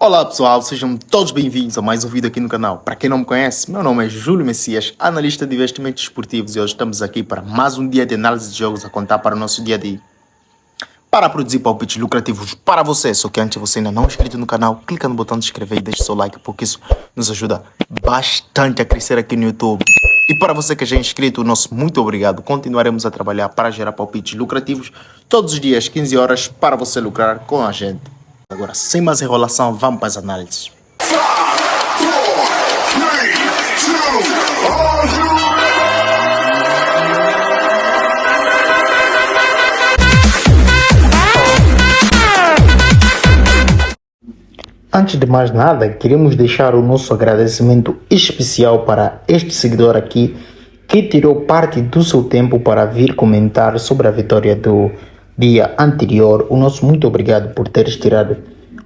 Olá pessoal, sejam todos bem-vindos a mais um vídeo aqui no canal. Para quem não me conhece, meu nome é Júlio Messias, analista de investimentos esportivos, e hoje estamos aqui para mais um dia de análise de jogos a contar para o nosso dia a dia. Para produzir palpites lucrativos para você, só que antes você ainda não é inscrito no canal, clica no botão de inscrever e deixe seu like, porque isso nos ajuda bastante a crescer aqui no YouTube. E para você que já é inscrito, nosso muito obrigado. Continuaremos a trabalhar para gerar palpites lucrativos todos os dias, 15 horas, para você lucrar com a gente. Agora, sem mais enrolação, vamos para as análises. Antes de mais nada, queremos deixar o nosso agradecimento especial para este seguidor aqui, que tirou parte do seu tempo para vir comentar sobre a vitória do dia anterior. O nosso muito obrigado por teres tirado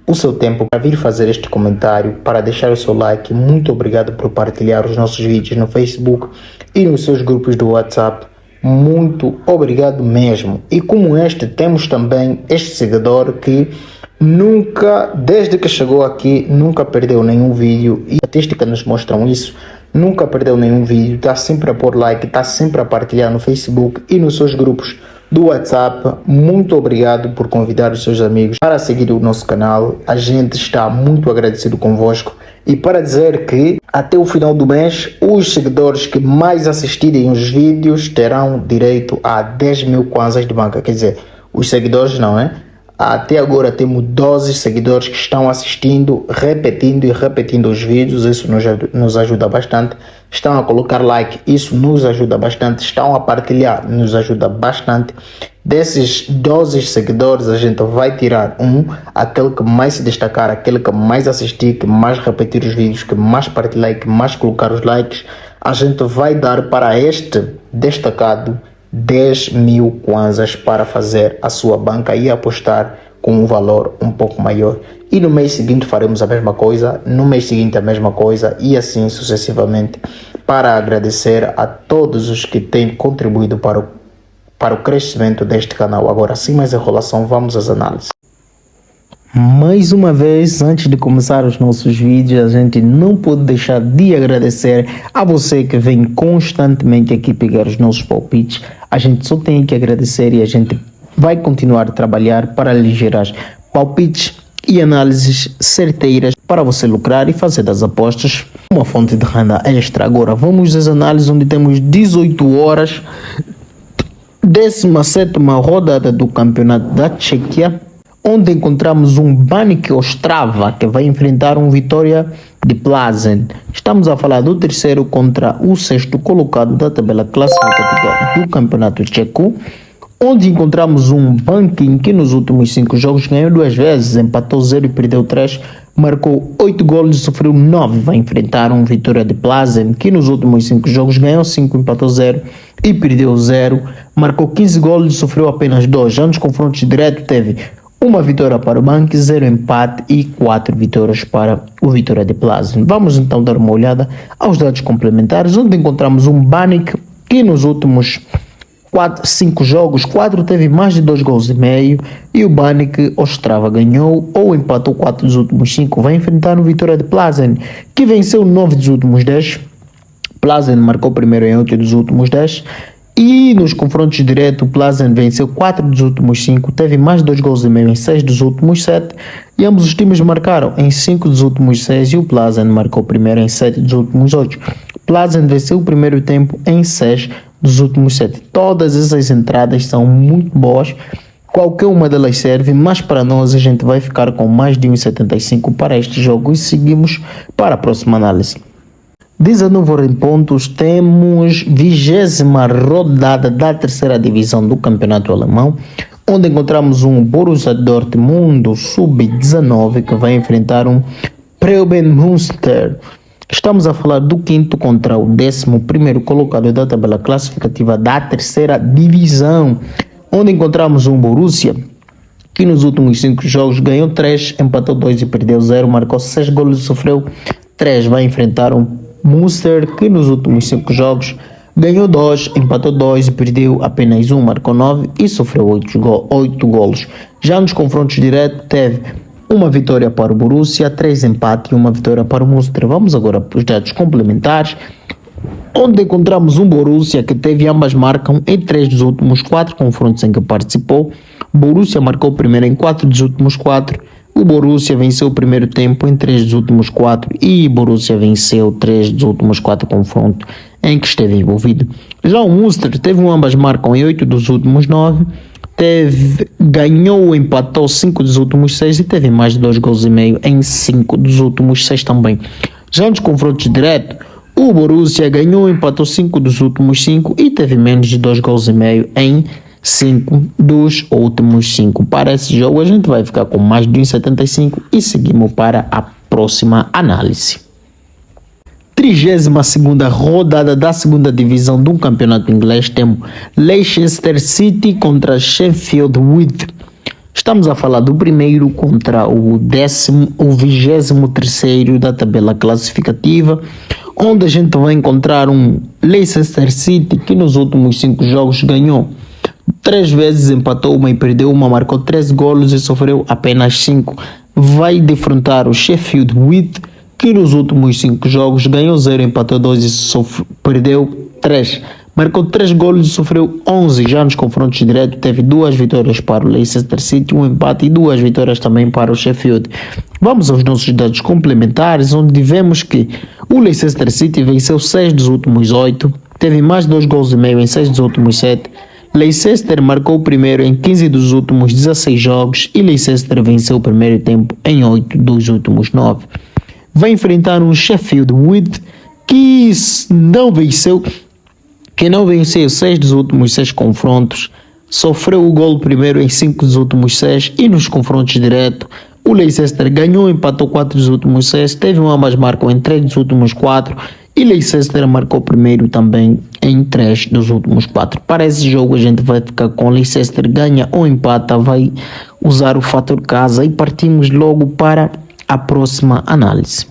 o seu tempo para vir fazer este comentário, para deixar o seu like. Muito obrigado por partilhar os nossos vídeos no Facebook e nos seus grupos do WhatsApp. Muito obrigado mesmo. E como este, temos também este seguidor que nunca, desde que chegou aqui, nunca perdeu nenhum vídeo, e as estatísticas nos mostram isso. Nunca perdeu nenhum vídeo, está sempre a pôr like, está sempre a partilhar no Facebook e nos seus grupos do WhatsApp. Muito obrigado por convidar os seus amigos para seguir o nosso canal. A gente está muito agradecido convosco. E para dizer que até o final do mês, os seguidores que mais assistirem os vídeos terão direito a 10 mil kwanzas de banca. Quer dizer, os seguidores não, é? Até agora temos 12 seguidores que estão assistindo, repetindo e repetindo os vídeos. Isso nos ajuda bastante. Estão a colocar like, isso nos ajuda bastante. Estão a partilhar, nos ajuda bastante. Desses 12 seguidores, a gente vai tirar aquele que mais se destacar, aquele que mais assistir, que mais repetir os vídeos, que mais partilhar, que mais colocar os likes. A gente vai dar para este destacado 10 mil kwanzas para fazer a sua banca e apostar com um valor um pouco maior. E no mês seguinte faremos a mesma coisa, no mês seguinte a mesma coisa, e assim sucessivamente, para agradecer a todos os que têm contribuído para o crescimento deste canal. Agora, sem mais enrolação, vamos às análises. Mais uma vez, antes de começar os nossos vídeos, a gente não pode deixar de agradecer a você que vem constantemente aqui pegar os nossos palpites. A gente só tem que agradecer, e a gente vai continuar a trabalhar para lhe gerar palpites e análises certeiras para você lucrar e fazer das apostas uma fonte de renda extra. Agora vamos às análises, onde temos 18 horas, 17ª rodada do campeonato da Tchequia, onde encontramos um Baník Ostrava que vai enfrentar um Vitória de Plzeň. Estamos a falar do terceiro contra o sexto colocado da tabela classificativa do campeonato tcheco, onde encontramos um Bankin que nos últimos 5 jogos ganhou 2 vezes, empatou 0 e perdeu 3, marcou 8 golos e sofreu 9. Vai enfrentar um Vitória de Plzeň que nos últimos 5 jogos ganhou 5, empatou 0 e perdeu 0, marcou 15 golos e sofreu apenas 2. Já nos confrontos diretos teve uma vitória para o Bank, 0 empate e 4 vitórias para o Vitória de Plzeň. Vamos então dar uma olhada aos dados complementares, onde encontramos um Baník que nos últimos 5 jogos, 4 teve mais de 2 gols e meio, e o Baník Ostrava ganhou ou empatou 4 dos últimos 5. Vai enfrentar o Vitória de Plzeň, que venceu 9 dos últimos 10. Plzeň marcou primeiro em 8 dos últimos 10. E nos confrontos diretos, o Plzeň venceu 4 dos últimos 5, teve mais de 2 gols e meio em 6 dos últimos 7, e ambos os times marcaram em 5 dos últimos 6, e o Plzeň marcou primeiro em 7 dos últimos 8. Plzeň venceu o primeiro tempo em 6 dos últimos 7. Todas essas entradas são muito boas, qualquer uma delas serve, mas para nós a gente vai ficar com mais de 1,75 para este jogo e seguimos para a próxima análise. 19 em pontos, temos 20ª rodada da terceira divisão do campeonato alemão, onde encontramos um Borussia Dortmund sub-19 que vai enfrentar um Preuben Münster. Estamos a falar do quinto contra o 11º colocado da tabela classificativa da terceira divisão, onde encontramos um Borussia que nos últimos 5 jogos ganhou 3, empatou 2 e perdeu 0, marcou 6 golos e sofreu 3. Vai enfrentar um Münster que nos últimos 5 jogos ganhou 2, empatou 2 e perdeu apenas 1, marcou 9 e sofreu 8 golos. Já nos confrontos diretos teve uma vitória para o Borussia, 3 empates e uma vitória para o Munster. Vamos agora para os dados complementares, onde encontramos um Borussia que teve ambas marcam em 3 dos últimos 4 confrontos em que participou. Borussia marcou primeiro em 4 dos últimos 4. O Borussia venceu o primeiro tempo em 3 dos últimos 4 e Borussia venceu 3 dos últimos 4 confrontos em que esteve envolvido. Já o Munster teve um ambas marcam em 8 dos últimos 9, ganhou ou empatou 5 dos últimos 6 e teve mais de 2 gols e meio em 5 dos últimos 6 também. Já nos confrontos diretos, o Borussia ganhou ou empatou 5 dos últimos 5 e teve menos de 2 gols e meio em 5 dos últimos 5. Para esse jogo a gente vai ficar com mais de 1,75 e seguimos para a próxima análise. 32ª rodada da segunda divisão do campeonato inglês, temos Leicester City contra Sheffield Wednesday. Estamos a falar do primeiro contra o 23º da tabela classificativa, onde a gente vai encontrar um Leicester City que nos últimos 5 jogos ganhou 3 vezes, empatou uma e perdeu uma, marcou 13 golos e sofreu apenas 5. Vai defrontar o Sheffield Wednesday, que nos últimos 5 jogos ganhou 0, empatou 2 e perdeu 3. Marcou 3 golos e sofreu 11. Já nos confrontos diretos teve 2 vitórias para o Leicester City, 1 empate e 2 vitórias também para o Sheffield. Vamos aos nossos dados complementares, onde vemos que o Leicester City venceu 6 dos últimos 8, teve mais de 2 gols e meio em 6 dos últimos 7. Leicester marcou o primeiro em 15 dos últimos 16 jogos e Leicester venceu o primeiro tempo em 8 dos últimos 9. Vai enfrentar um Sheffield Wednesday que não venceu 6 dos últimos 6 confrontos, sofreu o gol primeiro em 5 dos últimos 6 e nos confrontos diretos o Leicester ganhou, empatou 4 dos últimos 6, teve um ambas marcam em 3 dos últimos 4 e Leicester marcou primeiro também em 3 dos últimos 4. Para esse jogo a gente vai ficar com Leicester ganha ou empata, vai usar o fator casa e partimos logo para a próxima análise.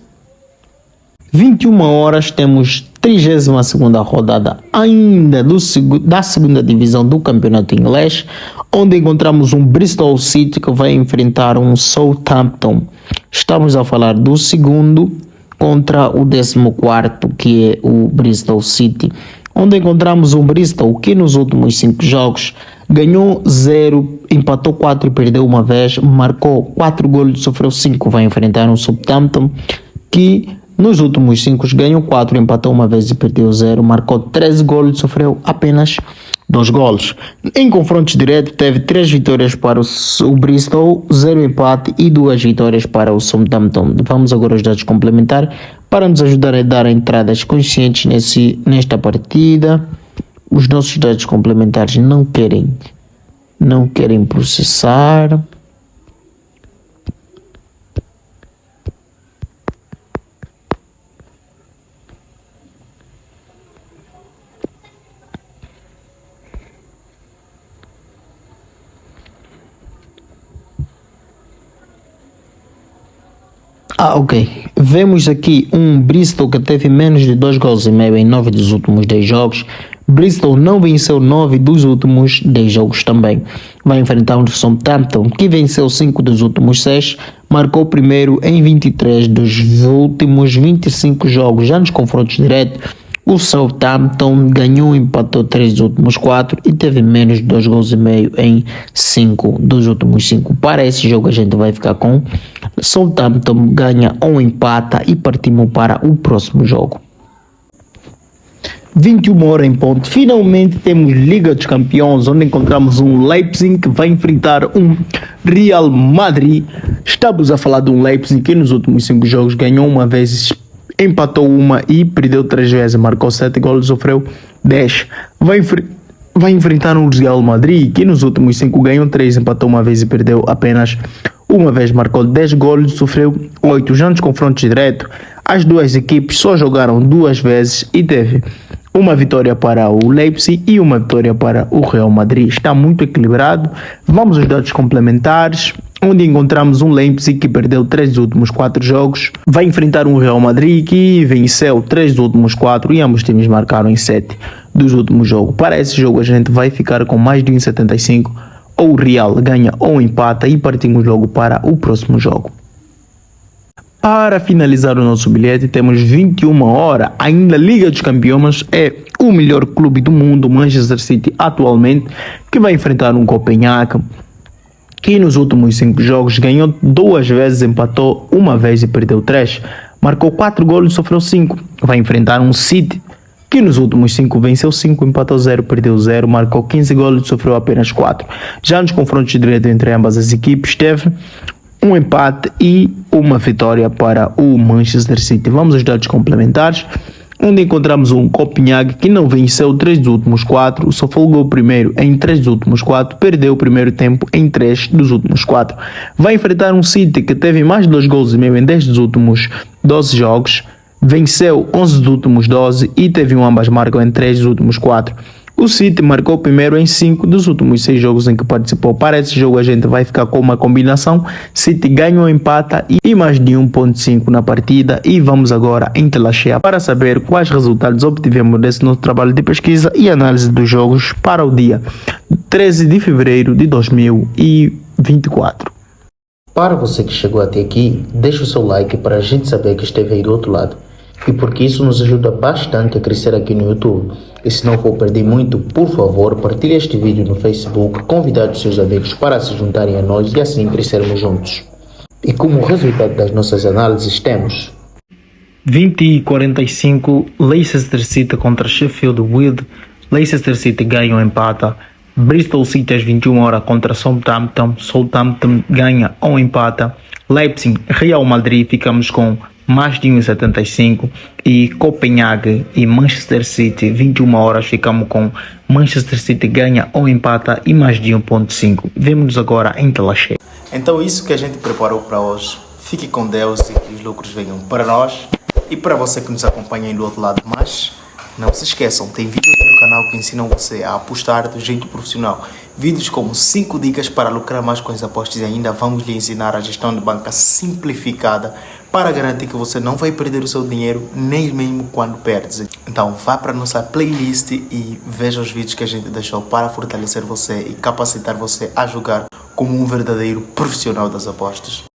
21 horas temos 32ª rodada ainda da segunda divisão do campeonato inglês, onde encontramos um Bristol City que vai enfrentar um Southampton. Estamos a falar do segundo contra o 14º, que é o Bristol City, onde encontramos um Bristol que nos últimos 5 jogos ganhou 0, empatou 4 e perdeu uma vez, marcou 4 golos e sofreu 5. Vai enfrentar um Southampton que nos últimos 5 ganhou 4, empatou uma vez e perdeu 0, marcou 13 golos e sofreu apenas 2 golos. Em confrontos diretos teve 3 vitórias para o Bristol, 0 empate e 2 vitórias para o Southampton. Vamos agora aos dados complementares para nos ajudar a dar entradas conscientes nesta partida. Os nossos dados complementares não querem processar. Ok. Vemos aqui um Bristol que teve menos de 2 gols e meio em 9 dos últimos 10 jogos. Bristol não venceu 9 dos últimos 10 jogos também. Vai enfrentar um Southampton que venceu 5 dos últimos 6, marcou primeiro em 23 dos últimos 25 jogos. Já nos confrontos diretos, o Southampton ganhou, empatou 3 dos últimos 4 e teve menos de 2 gols e meio em 5 dos últimos 5. Para esse jogo a gente vai ficar com Southampton ganha ou empata e partimos para o próximo jogo. 21 horas em ponto. Finalmente temos Liga dos Campeões, onde encontramos um Leipzig que vai enfrentar um Real Madrid. Estamos a falar de um Leipzig que nos últimos 5 jogos ganhou uma vez, empatou uma e perdeu 3 vezes, marcou 7 golos, sofreu 10. Vai enfrentar um Real Madrid que nos últimos 5 ganhou 3, empatou uma vez e perdeu apenas uma vez, marcou 10 golos, sofreu 8. Já nos confrontos diretos, as duas equipes só jogaram 2 vezes e teve uma vitória para o Leipzig e uma vitória para o Real Madrid. Está muito equilibrado. Vamos aos dados complementares, onde encontramos um Leipzig que perdeu 3 dos últimos 4 jogos. Vai enfrentar um Real Madrid que venceu 3 dos últimos 4 e ambos times marcaram em 7 dos últimos jogos. Para esse jogo a gente vai ficar com mais de 1,75. Ou o Real ganha ou empata e partimos logo para o próximo jogo. Para finalizar o nosso bilhete, temos 21 horas, ainda Liga dos Campeões é o melhor clube do mundo, Manchester City atualmente, que vai enfrentar um Copenhague, que nos últimos 5 jogos ganhou 2 vezes, empatou 1 vez e perdeu 3. Marcou 4 golos e sofreu 5. Vai enfrentar um City, que nos últimos 5 venceu 5, empatou 0, perdeu 0, marcou 15 golos e sofreu apenas 4. Já nos confrontos diretos entre ambas as equipes, teve um empate e uma vitória para o Manchester City. Vamos aos dados complementares, onde encontramos um Copenhague que não venceu 3 dos últimos 4, só folgou o primeiro em 3 dos últimos 4, perdeu o primeiro tempo em 3 dos últimos 4. Vai enfrentar um City que teve mais de 2 gols e meio em 10 dos últimos 12 jogos, venceu 11 dos últimos 12 e teve um ambas marcam em 3 dos últimos 4. O City marcou primeiro em 5 dos últimos 6 jogos em que participou. Para esse jogo a gente vai ficar com uma combinação City ganha ou empata e mais de 1.5 na partida. E vamos agora em tela cheia para saber quais resultados obtivemos desse nosso trabalho de pesquisa e análise dos jogos para o dia 13 de fevereiro de 2024. Para você que chegou até aqui, deixa o seu like para a gente saber que esteve aí do outro lado. E porque isso nos ajuda bastante a crescer aqui no YouTube. E se não for perder muito, por favor, partilhe este vídeo no Facebook, convidar os seus amigos para se juntarem a nós e assim crescermos juntos. E como resultado das nossas análises temos 20:45 Leicester City contra Sheffield Wednesday. Leicester City ganha ou empata. Bristol City às 21 horas contra Southampton. Southampton ganha ou empata. Leipzig, Real Madrid, ficamos com mais de 1,75 e Copenhague e Manchester City 21 horas ficamos com Manchester City ganha ou empata e mais de 1.5. Vemo-nos agora em tela cheia. Então isso que a gente preparou para hoje. Fique com Deus e que os lucros venham para nós e para você que nos acompanha aí do outro lado. Mas não se esqueçam, tem vídeos aqui no canal que ensinam você a apostar do jeito profissional. Vídeos como 5 dicas para lucrar mais com as apostas e ainda vamos lhe ensinar a gestão de banca simplificada para garantir que você não vai perder o seu dinheiro nem mesmo quando perdes. Então vá para a nossa playlist e veja os vídeos que a gente deixou para fortalecer você e capacitar você a jogar como um verdadeiro profissional das apostas.